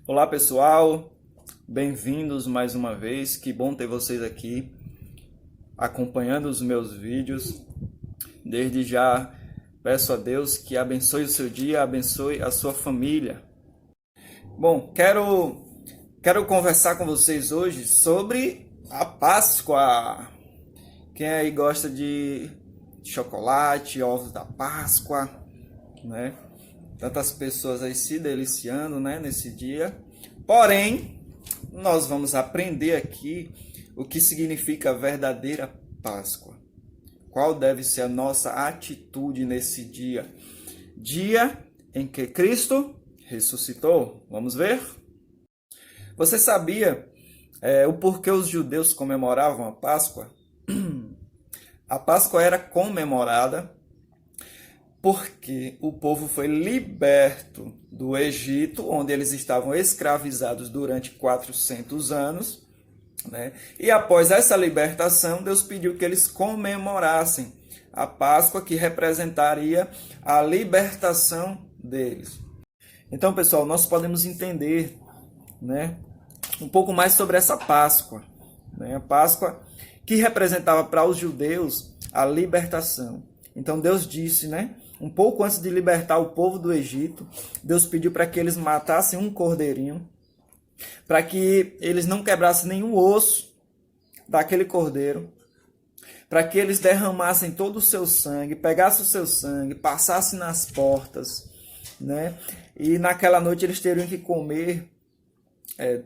Olá pessoal, bem-vindos mais uma vez, que bom ter vocês aqui acompanhando os meus vídeos. Desde já peço a Deus que abençoe o seu dia, abençoe a sua família. Bom, quero conversar com vocês hoje sobre a Páscoa. Quem aí gosta de chocolate, ovos da Páscoa, né? Tantas pessoas aí se deliciando, né, nesse dia. Porém, nós vamos aprender aqui o que significa a verdadeira Páscoa. Qual deve ser a nossa atitude nesse dia? Dia em que Cristo ressuscitou. Vamos ver? Você sabia o porquê os judeus comemoravam a Páscoa? A Páscoa era comemorada porque o povo foi liberto do Egito, onde eles estavam escravizados durante 400 anos, né? E após essa libertação, Deus pediu que eles comemorassem a Páscoa, que representaria a libertação deles. Então, pessoal, nós podemos entender, né, um pouco mais sobre essa Páscoa, né? A Páscoa que representava para os judeus a libertação. Então Deus disse, né, um pouco antes de libertar o povo do Egito, Deus pediu para que eles matassem um cordeirinho, para que eles não quebrassem nenhum osso daquele cordeiro, para que eles derramassem todo o seu sangue, pegassem o seu sangue, passassem nas portas, né? E naquela noite eles teriam que comer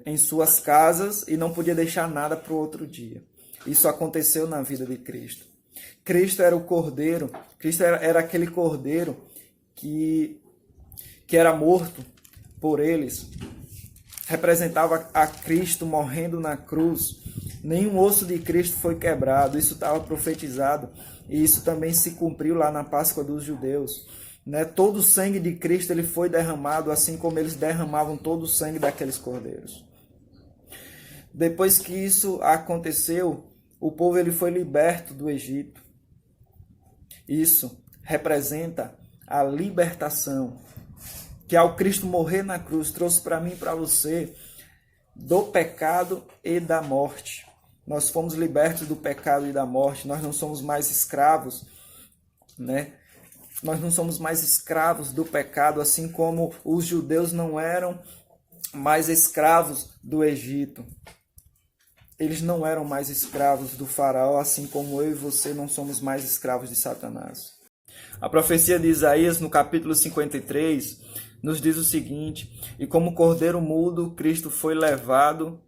em suas casas e não podia deixar nada para o outro dia. Isso aconteceu na vida de Cristo. Cristo era o cordeiro, Cristo era aquele cordeiro que era morto por eles. Representava a Cristo morrendo na cruz. Nenhum osso de Cristo foi quebrado. Isso estava profetizado. E isso também se cumpriu lá na Páscoa dos judeus. Né? Todo o sangue de Cristo ele foi derramado, assim como eles derramavam todo o sangue daqueles cordeiros. Depois que isso aconteceu, o povo ele foi liberto do Egito. Isso representa a libertação que ao Cristo morrer na cruz trouxe para mim e para você do pecado e da morte. Nós fomos libertos do pecado e da morte. Nós não somos mais escravos, né? Nós não somos mais escravos do pecado, assim como os judeus não eram mais escravos do Egito. Eles não eram mais escravos do faraó, assim como eu e você não somos mais escravos de Satanás. A profecia de Isaías, no capítulo 53, nos diz o seguinte: e como cordeiro mudo, Cristo foi levado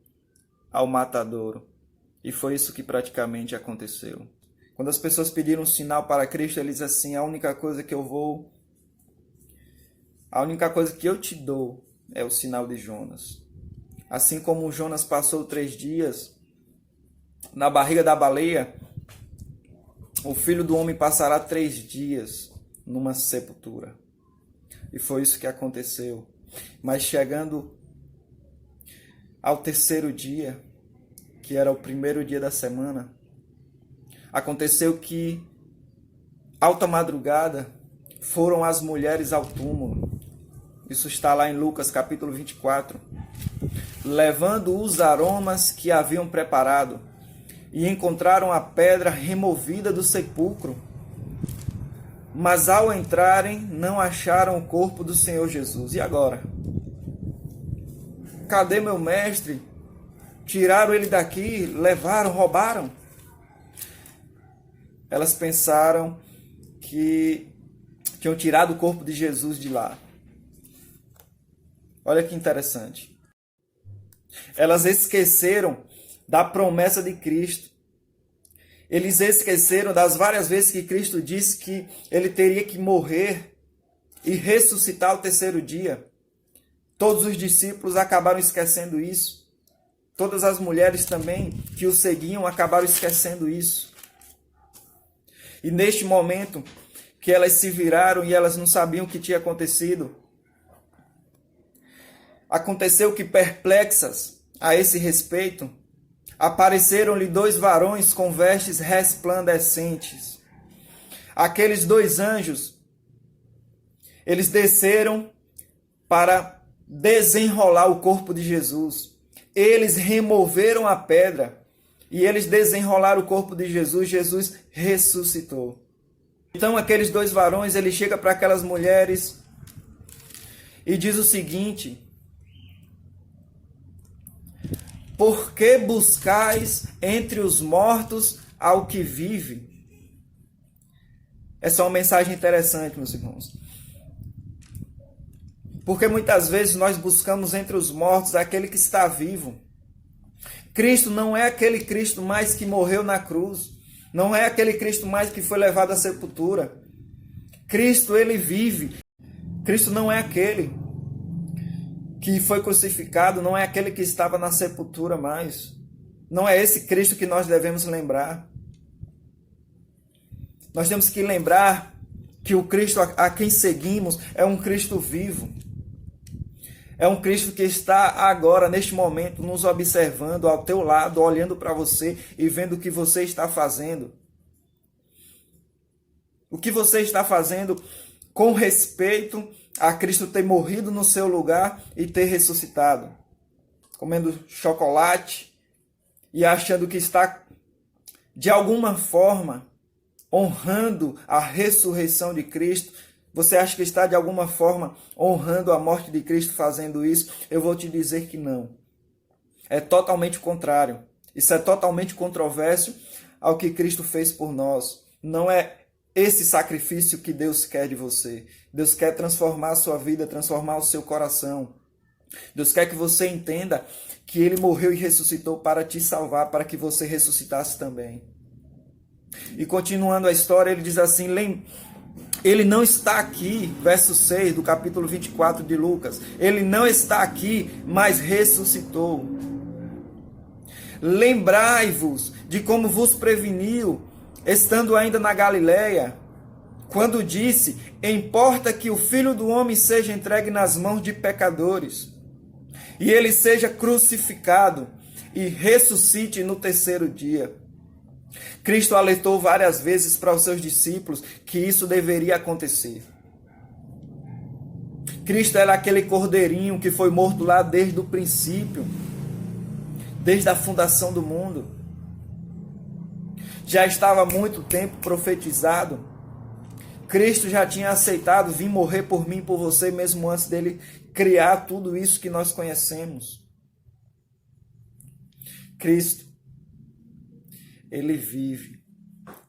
ao matadouro. E foi isso que praticamente aconteceu. Quando as pessoas pediram um sinal para Cristo, ele diz assim: a única coisa que eu te dou é o sinal de Jonas. Assim como Jonas passou 3 dias na barriga da baleia, o Filho do Homem passará 3 dias numa sepultura. E foi isso que aconteceu. Mas chegando ao 3º dia, que era o primeiro dia da semana, aconteceu que, alta madrugada, foram as mulheres ao túmulo. Isso está lá em Lucas capítulo 24. Levando os aromas que haviam preparado, e encontraram a pedra removida do sepulcro. Mas ao entrarem, não acharam o corpo do Senhor Jesus. E agora? Cadê meu mestre? Tiraram ele daqui, levaram, roubaram? Elas pensaram que tinham tirado o corpo de Jesus de lá. Olha que interessante. Elas esqueceram da promessa de Cristo. Eles esqueceram das várias vezes que Cristo disse que ele teria que morrer e ressuscitar ao 3º dia. Todos os discípulos acabaram esquecendo isso. Todas as mulheres também que o seguiam acabaram esquecendo isso. E neste momento que elas se viraram e elas não sabiam o que tinha acontecido, aconteceu que, perplexas a esse respeito, apareceram-lhe 2 varões com vestes resplandecentes. Aqueles 2 anjos, eles desceram para desenrolar o corpo de Jesus. Eles removeram a pedra e eles desenrolaram o corpo de Jesus. Jesus ressuscitou. Então aqueles dois varões, ele chega para aquelas mulheres e diz o seguinte: por que buscais entre os mortos ao que vive? Essa é uma mensagem interessante, meus irmãos. Porque muitas vezes nós buscamos entre os mortos aquele que está vivo. Cristo não é aquele Cristo mais que morreu na cruz. Não é aquele Cristo mais que foi levado à sepultura. Cristo, ele vive. Cristo não é aquele que foi crucificado, não é aquele que estava na sepultura mais. Não é esse Cristo que nós devemos lembrar. Nós temos que lembrar que o Cristo a quem seguimos é um Cristo vivo. É um Cristo que está agora, neste momento, nos observando ao teu lado, olhando para você e vendo o que você está fazendo. O que você está fazendo com respeito a Cristo ter morrido no seu lugar e ter ressuscitado. Comendo chocolate e achando que está, de alguma forma, honrando a ressurreição de Cristo. Você acha que está de alguma forma honrando a morte de Cristo fazendo isso? Eu vou te dizer que não. É totalmente contrário. Isso é totalmente controverso ao que Cristo fez por nós. Não é esse sacrifício que Deus quer de você. Deus quer transformar a sua vida, transformar o seu coração. Deus quer que você entenda que Ele morreu e ressuscitou para te salvar, para que você ressuscitasse também. E continuando a história, ele diz assim: ele não está aqui, verso 6 do capítulo 24 de Lucas. Ele não está aqui, mas ressuscitou. Lembrai-vos de como vos preveniu, estando ainda na Galileia, quando disse: importa que o Filho do Homem seja entregue nas mãos de pecadores, e ele seja crucificado e ressuscite no terceiro dia. Cristo alertou várias vezes para os seus discípulos que isso deveria acontecer. Cristo era aquele cordeirinho que foi morto lá desde o princípio, desde a fundação do mundo. Já estava há muito tempo profetizado. Cristo já tinha aceitado vir morrer por mim e por você, mesmo antes dele criar tudo isso que nós conhecemos. Cristo, ele vive.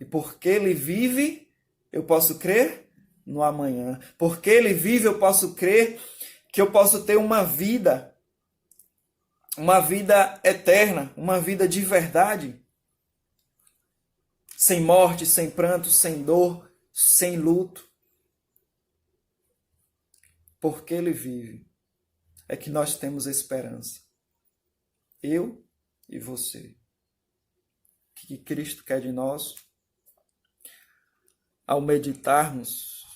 E porque ele vive, eu posso crer no amanhã. Porque ele vive, eu posso crer que eu posso ter uma vida eterna, uma vida de verdade. Sem morte, sem pranto, sem dor, sem luto. Porque ele vive, é que nós temos esperança. Eu e você. O que Cristo quer de nós? Ao meditarmos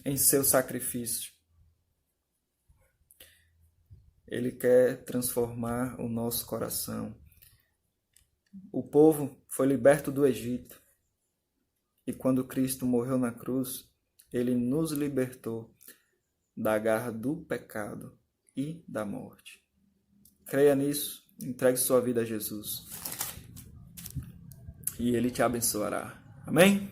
em seu sacrifício, Ele quer transformar o nosso coração. O povo foi liberto do Egito. E quando Cristo morreu na cruz, Ele nos libertou da garra do pecado e da morte. Creia nisso, entregue sua vida a Jesus. E Ele te abençoará. Amém?